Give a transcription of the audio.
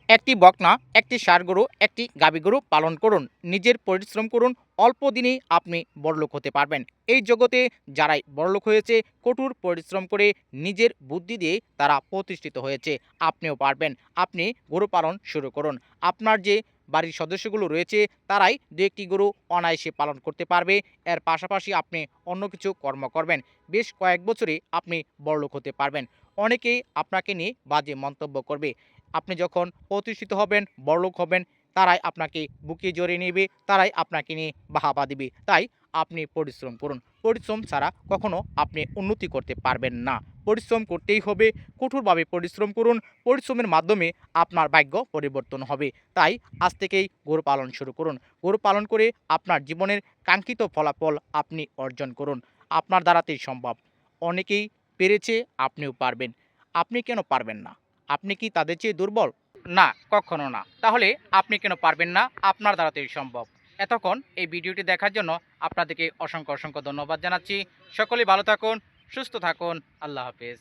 একটি বকনা, একটি ষাঁড় গরু, একটি গাভী গরু পালন করুন। নিজের পরিশ্রম করুন। অল্প দিনেই আপনি বড়লোক হতে পারবেন। এই জগতে যারাই বড়লোক হয়েছে কঠোর পরিশ্রম করে নিজের বুদ্ধি দিয়ে তারা প্রতিষ্ঠিত হয়েছে। আপনিও পারবেন। আপনি গরু পালন শুরু করুন। আপনার যে বাড়ির সদস্যগুলো রয়েছে তারাই দু একটি গরু অনায়াসে পালন করতে পারবে। এর পাশাপাশি আপনি অন্য কিছু কর্ম করবেন। বেশ কয়েক বছরে আপনি বড়লোক হতে পারবেন। অনেকেই আপনাকে নিয়ে বাজে মন্তব্য করবে। আপনি যখন প্রতিষ্ঠিত হবেন, বড়লোক হবেন, তারাই আপনাকে বুকে জড়িয়ে নেবে, তারাই আপনাকে নিয়ে বাহাবা দিবে। তাই আপনি পরিশ্রম করুন। পরিশ্রম ছাড়া কখনো আপনি উন্নতি করতে পারবেন না। পরিশ্রম করতেই হবে, কঠোরভাবে পরিশ্রম করুন। পরিশ্রমের মাধ্যমে আপনার ভাগ্য পরিবর্তন হবে। তাই আজ থেকেই গরু পালন শুরু করুন। গরু পালন করে আপনার জীবনের কাঙ্ক্ষিত ফলাফল আপনি অর্জন করুন। আপনার দ্বারাতেই সম্ভব। অনেকেই পেরেছে, আপনিও পারবেন। আপনি কেন পারবেন না? আপনি কি তাদের চেয়ে দুর্বল? না, কখনো না। তাহলে আপনি কেন পারবেন না? আপনার দ্বারাতেই সম্ভব। এতক্ষণ এই ভিডিওটি দেখার জন্য আপনাদেরকে অসংখ্য ধন্যবাদ জানাচ্ছি। সকলেই ভালো থাকুন, সুস্থ থাকুন। আল্লাহ হাফেজ।